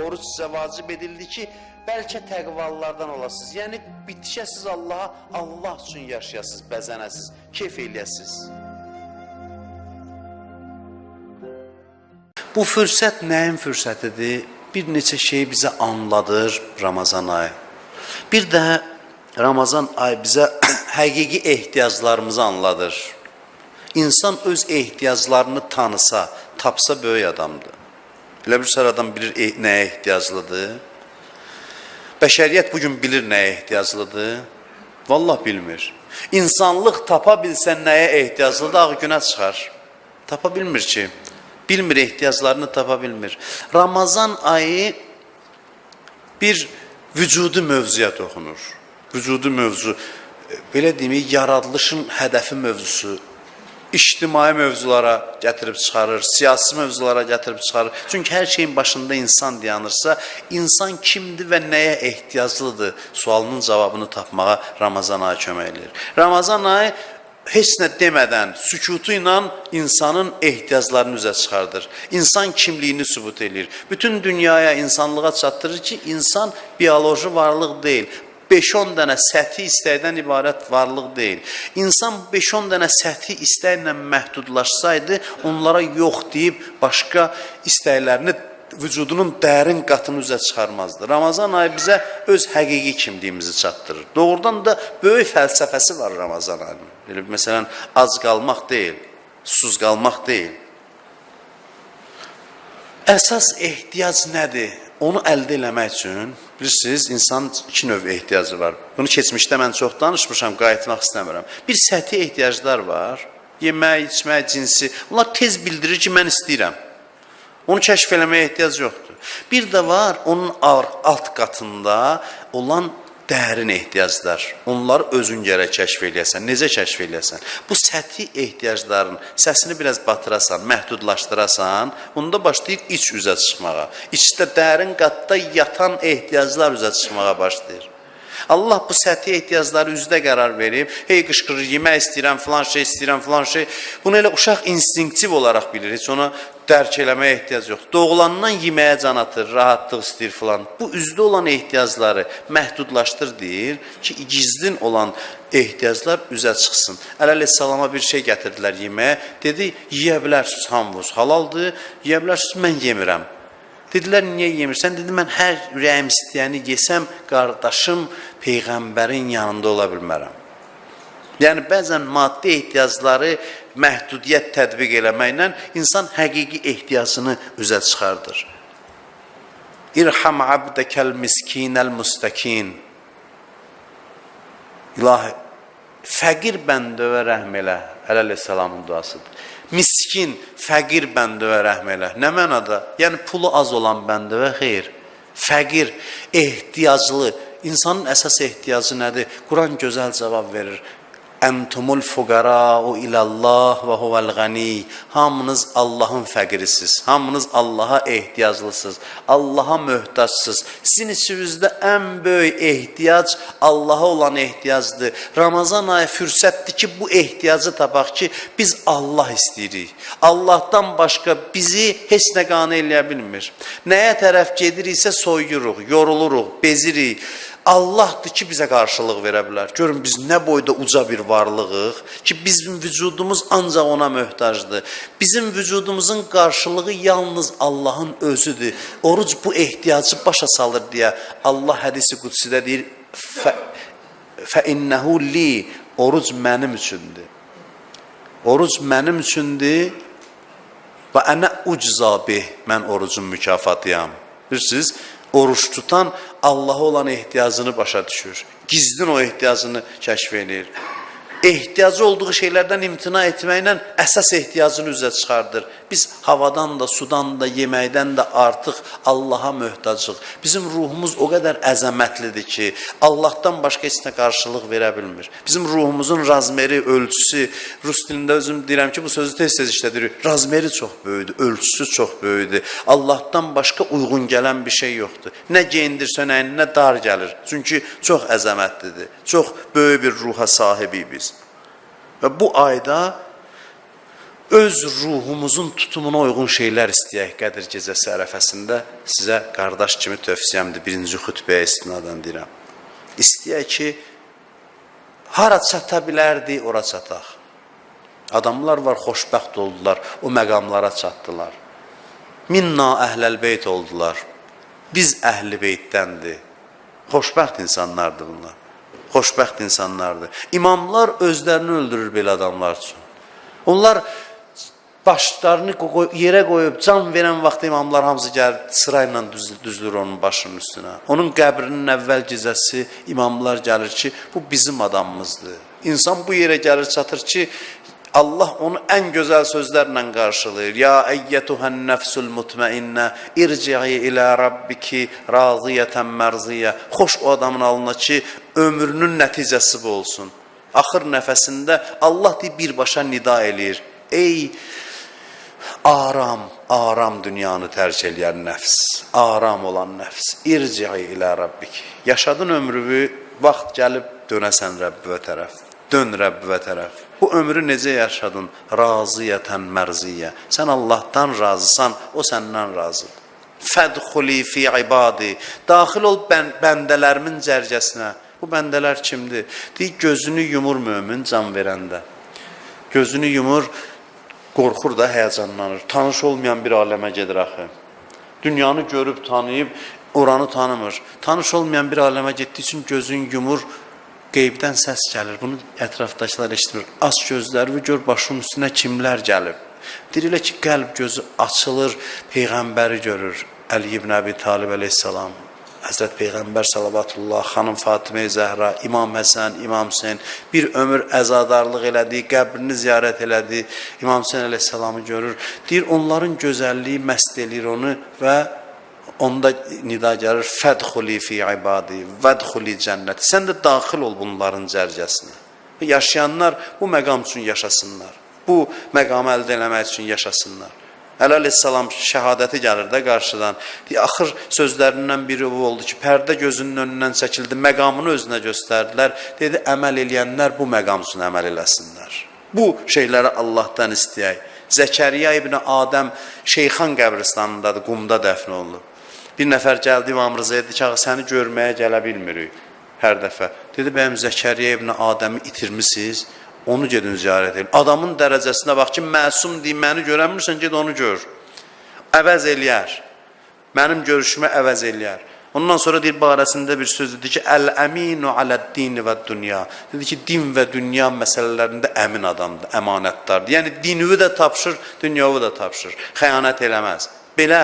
Oruç sizə vacib edildi ki, bəlkə təqvalılardan olasınız. Yəni bitişəsiz Allaha, Allah üçün yaşayasınız, bəzənəsiz, keyf eləyəsiz. Bu fürsət nəyin fürsətidir? Bir neçə şey bizə anladır Ramazan ayı. Bir də Ramazan ayı bizə həqiqi ehtiyaclarımızı anladır. İnsan öz ehtiyaclarını tanısa, tapsa böyük adamdır. Elə bir sürü adam bilir nəyə ehtiyaclıdır. Bəşəriyyət bugün bilir nəyə ehtiyaclıdır. Vallahi bilmir. İnsanlıq tapa bilsən nəyə ehtiyaclıdır, ağ günə çıxar. Tapa bilmir ki. Bilmir, ehtiyaclarını tapa bilmir. Ramazan ayı bir vücudu mövzuya toxunur. Vücudu mövzu, belə deyim, yaradılışın hədəfi mövzusu. İctimai mövzulara gətirib çıxarır, siyasi mövzulara gətirib çıxarır. Çünki hər şeyin başında insan dayanırsa, insan kimdir və nəyə ehtiyaclıdır sualının cavabını tapmağa Ramazan ayı kömək edir. Ramazan ayı heç nə demədən, sükutu ilə insanın ehtiyaclarını üzə çıxardır. İnsan kimliyini sübut edir. Bütün dünyaya, insanlığa çatdırır ki, insan biyoloji varlıq deyil. 5-10 dənə səthi istəkdən ibarət varlıq deyil. İnsan 5-10 dənə səthi istəklə məhdudlaşsaydı, onlara yox deyib başqa istəklərini vücudunun dərin qatını üzə çıxarmazdı. Ramazan ayı bizə öz həqiqi kimliyimizi çatdırır. Doğrudan da böyük fəlsəfəsi var Ramazan ayının. Məsələn, ac qalmaq deyil, susuz qalmaq deyil. Əsas ehtiyac nədir? Onu əldə eləmək üçün, bilirsiniz, insanın iki növ ehtiyacı var. Bunu keçmişdə mən çox danışmışam, qayıtmaq istəmirəm. Bir səthi ehtiyaclar var, yemək, içmək, cinsi. Bunlar tez bildirir ki, mən istəyirəm. Onu kəşf eləməyə ehtiyac yoxdur. Bir də var, onun alt qatında olan dərin ehtiyaclar. Onları özün gərək kəşf eləyəsən. Necə kəşf eləyəsən? Bu səthi ehtiyacların səsini biraz batırasan, məhdudlaşdırasan, onda başlayır iç üzə çıxmağa. İçdə dərin qatda yatan ehtiyaclar üzə çıxmağa başlayır. Allah bu səthi ehtiyacları üzdə qərar verib, hey qışqırır, yemək istəyirəm, filan şey istəyirəm, filan şey. Bunu elə uşaq instinktiv olaraq bilir, heç ona dərk eləməyə ehtiyac yoxdur. Doğulandan yeməyə can atır, rahatlıq istəyir filan. Bu üzdə olan ehtiyacları məhdudlaşdır deyir ki, gizlin olan ehtiyaclar üzə çıxsın. Əleyhissalama bir şey gətirdilər yeməyə, dedi, yeyə bilərsiniz, hamınız halaldır, yeyə bilərsiniz, mən yemirəm. Dedilər, niyə yemirsən? Dedi, mən hər ürəyim istəyəni yesəm, qardaşım Peyğəmbərin yanında ola bilmərəm. Yəni, bəzən maddi ehtiyacları məhdudiyyət tətbiq eləməklə insan həqiqi ehtiyacını üzə çıxardır. İrham abdəkəl miskinəl müstəkin. İlahi, fəqir bəndəvə rəhm elə, əleyhissalamın duasıdır. Miskin, fəqir bəndəvə rəhm elə. Nə mənada? Yəni, pulu az olan bəndəvə xeyr. Fəqir, ehtiyaclı. İnsanın əsas ehtiyacı nədir? Quran gözəl cavab verir. Entumul fuqara'u ilallah və huvel gani. Hamınız Allahın fəqirisiz. Hamınız Allaha ehtiyaclısınız. Allaha möhtaçsınız. Sizin içinizdə ən böyük ehtiyac Allaha olan ehtiyacdır. Ramazan ayı fürsətdir ki, bu ehtiyacı tapaq ki, biz Allah istəyirik. Allahdan başqa bizi heç nə qane eləyə bilmir. Nəyə tərəf gediriksə soyuruq, yoruluruq, bezirik. Allahdır ki, bizə qarşılıq verə bilər. Görün, biz nə boyda uca bir varlığıq ki, bizim vücudumuz ancaq ona möhtacdır. Bizim vücudumuzun qarşılığı yalnız Allahın özüdür. Oruc bu ehtiyacı başa salır deyə Allah hədisi qudsidə deyir, فَاِنَّهُ li, oruc mənim üçündür. Oruc mənim üçündür və ənə uczabih, mən orucun mükafatıyam. Bilirsiniz, oruç tutan Allaha olan ehtiyacını başa düşür. Gizlin o ehtiyacını kəşf edir. Ehtiyacı olduğu şeylərdən imtina etməklə əsas ehtiyacını üzə çıxardır. Biz havadan da, sudan da, yeməkdən də artıq Allaha möhtacıq. Bizim ruhumuz o qədər əzəmətlidir ki, Allahdan başqa heç nə qarşılıq verə bilmir. Bizim ruhumuzun razmeri, ölçüsü, rus dilində özüm deyirəm ki, bu sözü tez-tez işlədir. Razmeri çox böyüdür, ölçüsü çox böyüdür. Allahdan başqa uyğun gələn bir şey yoxdur. Nə geyindirsən əyninə dar gəlir. Çünki çox əzəmətlidir. Çox böyük bir ruha sahibiyik biz. Və bu ayda öz ruhumuzun tutumuna uyğun şeylər istəyək Qədir gecəsi ərəfəsində. Sizə qardaş kimi tövsiyəmdir, birinci xütbəyə istinadən deyirəm. İstəyək ki, hara çata bilərdi, ora çataq. Adamlar var, xoşbəxt oldular, o məqamlara çatdılar. Minna əhləl beyt oldular. Biz əhli beytdəndir. Xoşbəxt insanlardır bunlar. Xoşbəxt insanlardır. İmamlar özlərini öldürür belə adamlar üçün. Onlar başlarını yerə qoyub can verən vaxt imamlar hamısı gəlir, sırayla düzülür onun başının üstünə. Onun qəbrinin əvvəl gecəsi imamlar gəlir ki, bu bizim adamımızdır. İnsan bu yerə gəlir, çatır ki, Allah onu ən gözəl sözlərlə qarşılayır. Ya əyyətuhən nəfsul mutmainnə irci'i ilə rabbiki raziyətən mərziyyə. Xoş o adamın alına ki, ömrünün nəticəsi bu olsun. Axır nəfəsində Allah deyib birbaşa nida eləyir. Ey aram, aram dünyanı tərk eləyən nəfs, aram olan nəfs, irci'i ilə rabbiki. Yaşadın ömrünü, vaxt gəlib dönəsən Rəbbivə tərəf. Dön Rəbbivə tərəf. Bu ömrü necə yaşadın? Raziyətən mərziyyə. Sən Allahdan razısan, o səndən razıdır. Fədxuli fi ibadi. Daxil ol bəndələrimin cərgəsinə. Bu bəndələr kimdir? Deyir, gözünü yumur mömin can verəndə. Gözünü yumur, qorxur da, həyəcanlanır. Tanış olmayan bir aləmə gedir axı. Dünyanı görüb, tanıyıb, oranı tanımır. Tanış olmayan bir aləmə getdiyi üçün gözün yumur, qeybdən səs gəlir, bunu ətrafdakılar eşitmir. Aç gözləri və gör başının üstünə kimlər gəlib. Deyirlər ki, qəlb gözü açılır, Peyğəmbəri görür. Əli ibn Əbi Talib əleyhissalam, Həzrət Peyğəmbər salavatullah, xanım Fatimə Zəhra, İmam Həsən, İmam Hüseyin bir ömür əzadarlıq elədi, qəbrini ziyarət elədi, İmam Hüseyin əleyhissalamı görür. Deyir, onların gözəlliyi məst eləyir onu və onda nida gəlir, fədxuli fi ibadi, vədxuli cənnət. Sən də daxil ol bunların cərgəsinə. Yaşayanlar bu məqam üçün yaşasınlar. Bu məqamı əldə eləmək üçün yaşasınlar. Əli əleyhissalam şəhadəti gəlir də qarşıdan. Axır sözlərindən biri bu oldu ki, pərdə gözünün önündən çəkildi, məqamını özünə göstərdilər. Dedi, əməl eləyənlər bu məqam üçün əməl eləsinlər. Bu şeyləri Allahdan istəyək. Zəkəriya ibn Adəm Şeyxan qəbristanındadır, qumda dəfn olunur. Bir nəfər gəldi İmam Rızaya, dedi ki, səni görməyə gələ bilmirik hər dəfə. Dedi, bəyəm Zəkəriya ibn Adəmi itirmişsiniz, onu gedin ziyarət edin. Adamın dərəcəsinə bax ki, məsum deyim, məni görənmirsən, ged onu gör. Əvəz eləyər. Mənim görüşümə əvəz eləyər. Ondan sonra deyir, barəsində bir söz dedi ki, Əl-əminu aləd-dini və dünya. Dedi ki, din və dünya məsələlərində əmin adamdır, əmanətdardır. Yəni, dinini də tapşır, dünyavi də tapşır. Xəyanət eləməz. Belə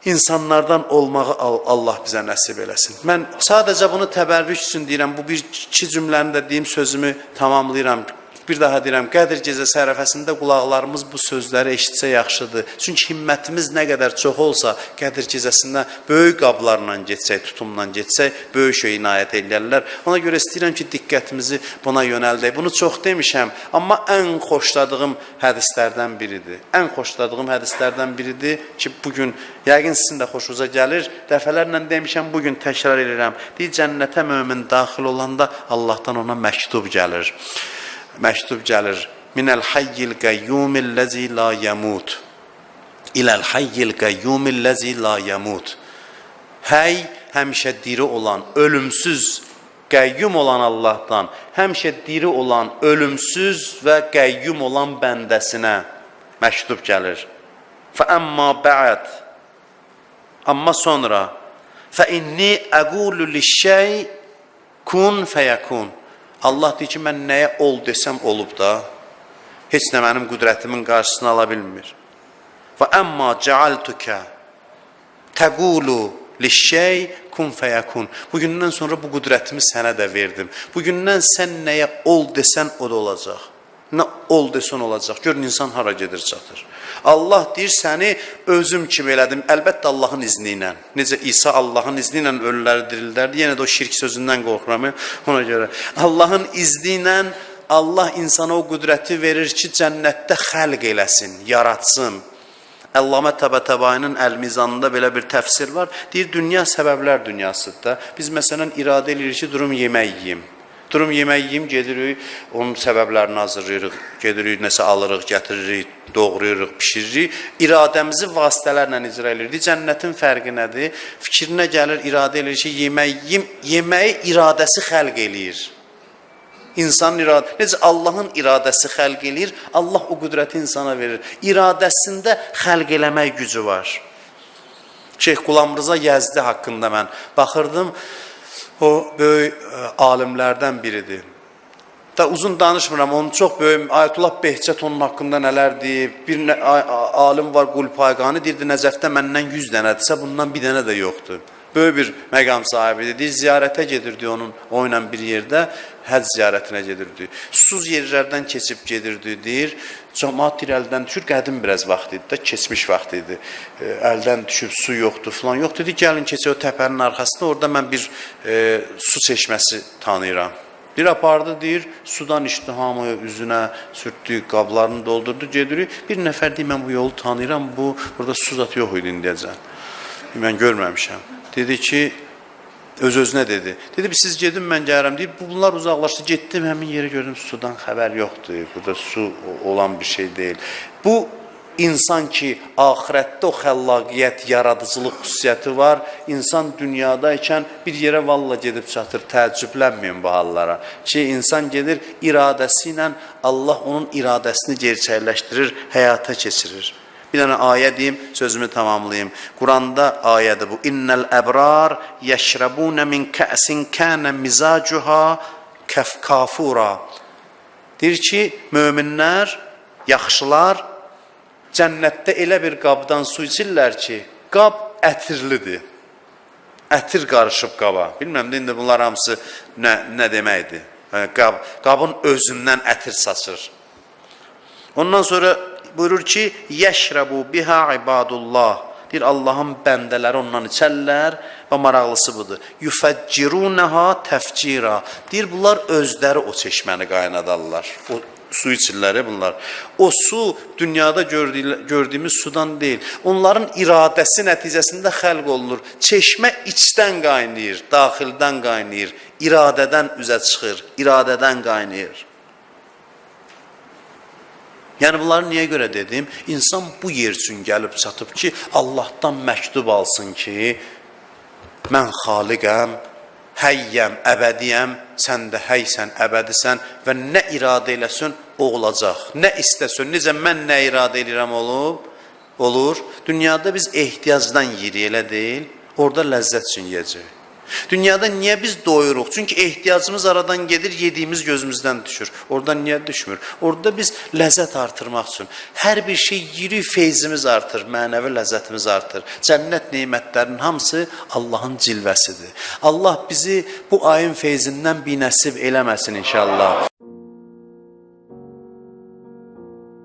insanlardan olmağı Allah bizə nəsib eləsin. Mən sadəcə bunu təbərrük üçün deyirəm, bu iki cümləni də deyim, sözümü tamamlayıram. Bir daha deyirəm, Qədir gecəsi ərəfəsində qulaqlarımız bu sözləri eşitsə yaxşıdır. Çünki himmətimiz nə qədər çox olsa, Qədir gecəsində böyük qablarla getsək, tutumla getsək, böyük şey inayət edərlər. Ona görə istəyirəm ki, diqqətimizi buna yönəldək. Bunu çox demişəm, amma ən xoşladığım hədislərdən biridir. Ən xoşladığım hədislərdən biridir ki, bugün yəqin sizin də xoşunuza gəlir. Dəfələrlə demişəm, bugün təkrar edirəm. Deyir, cənnətə mömin daxil olanda Allahdan ona məktub gəlir. Məktub gəlir. Minəl hayyil qəyyumil ləzi la yəmud. İləl hayyil qəyyumil ləzi la yəmud. Həy, həmişə diri olan, ölümsüz, qəyyum olan Allahdan, həmişə diri olan, ölümsüz və qəyyum olan bəndəsinə məktub gəlir. Fəəmmə bə'd. Amma sonra fəinni əqulu lişşəy kun fəyəkun. Allah deyir ki, mən nəyə ol desəm olub da, heç nə mənim qüdrətimin qarşısını ala bilmir. Və əmmə cəaltukə təqulu lişşəy kun fəyəkun. Bugündən sonra bu qüdrətimi sənə də verdim. Bugündən sən nəyə ol desən o da olacaq. Nə ol desən olacaq. Görün, insan hara gedir, çatır. Allah deyir, səni özüm kimi elədim. Əlbəttə Allahın izni ilə. Necə İsa Allahın izni ilə ölüləri dirildirdi. Yenə də o şirk sözündən qorxuram. Ona görə Allahın izni ilə Allah insana o qüdrəti verir ki, cənnətdə xəlq eləsin, yaratsın. Əllamə Təbətəbayinin Əl-Mizanında belə bir təfsir var. Deyir, dünya səbəblər dünyasıdır da. Biz məsələn iradə edirik ki, durum yemək yiyim. Durum yemək yeyim, gedirik, onun səbəblərini hazırlayırıq, gedirik, nəsə alırıq, gətiririk, doğrayırıq, pişiririk. İradəmizi vasitələrlə icra edirik. Cənnətin fərqi nədir? Fikrinə gəlir, iradə edir ki, yemək yeyim, yeməyi iradəsi xəlq eləyir. İnsanın iradəsi, necə Allahın iradəsi xəlq eləyir, Allah o qüdrəti insana verir. İradəsində xəlq eləmək gücü var. Şeyx Qulam Rza Yəzdi haqqında mən baxırdım. O böyük alimlərdən biridir. Da uzun danışmıram, onun çox böyük Ayətullah Behçət onun haqqında nələr deyib. Bir alim var Qulpayqani deyirdi, Nəcəfdə məndən 100 dənədirsə, bundan bir dənə də yoxdur. Böyük bir məqam sahibidir. Deyir, ziyarətə gedirdi onun, o ilə bir yerdə həcc ziyarətinə gedirdi. Susuz yerlərdən keçib gedirdi, deyir. Cəmaat deyir, əldən düşür, qədim biraz vaxt idi də, keçmiş vaxt idi. Əldən düşüb su yoxdur, falan yoxdur. Dedi, gəlin keçək o təpənin arxasında, orada mən bir su çeşməsi tanıyıram. Bir apardı, deyir, sudan içdi, hamı üzünə sürtdü, qablarını doldurdu, gedirik. Bir nəfər deyir, mən bu yolu tanıyıram, burada su zatı yox idi indiyəcən. Mən görməmişəm. Dedi ki, öz-özünə dedi. Dedi, siz gedin, mən gəlirəm. Deyib, bunlar uzaqlaşdı, getdim, həmin yeri gördüm, sudan xəbər yoxdur. Burada su olan bir şey deyil. Bu, insan ki, axirətdə o xəllaqiyyət, yaradıcılıq xüsusiyyəti var. İnsan dünyadaykən bir yerə valla gedib çatır, təəccüblənməyin bu hallara. Ki, insan gedir, iradəsi ilə Allah onun iradəsini gerçəkləşdirir, həyata keçirir. Bir dənə ayə deyim, sözümü tamamlayayım. Quranda ayədir bu. İnnəl əbrar yəşrəbunə min kəsin kənə mizacuha kafura. Deyir ki, möminlər, yaxşılar cənnətdə elə bir qabdan su içirlər ki, qab ətirlidir. Ətir qarışıb qaba. Bilməm də indi bunlar hamısı nə deməkdir? Qabın özündən ətir saçır. Ondan sonra buyurur ki, yəşrəbu biha ibadullah. Deyir, Allahın bəndələri ondan içərlər və maraqlısı budur. Yufəccirunəha təfcira. Deyir, bunlar özləri o çeşməni qaynadarlar. O su içirlər bunlar. O su dünyada gördüyümüz sudan deyil. Onların iradəsi nəticəsində xəlq olunur. Çeşmə içdən qaynayır, daxildən qaynayır, iradədən üzə çıxır, iradədən qaynayır. Yəni bunları niyə görə dedim? İnsan bu yer üçün gəlib çatıb ki, Allahdan məktub alsın ki, mən xaliqəm, həyyəm, əbədiyəm, sən də həysən, əbədisən və nə iradə eləsin, o olacaq. Nə istəsin, necə mən nə iradə edirəm olur. Dünyada biz ehtiyacdan yeyirik, elə deyil, orada ləzzət üçün yiyəcək. Dünyada niyə biz doyuruq? Çünki ehtiyacımız aradan gedir, yediyimiz gözümüzdən düşür. Oradan niyə düşmür? Orada biz ləzzət artırmaq üçün. Hər bir şey yirik, feyzimiz artır, mənəvi ləzzətimiz artır. Cənnət neymətlərinin hamısı Allahın cilvəsidir. Allah bizi bu ayın feyzindən binəsib eləməsin inşallah.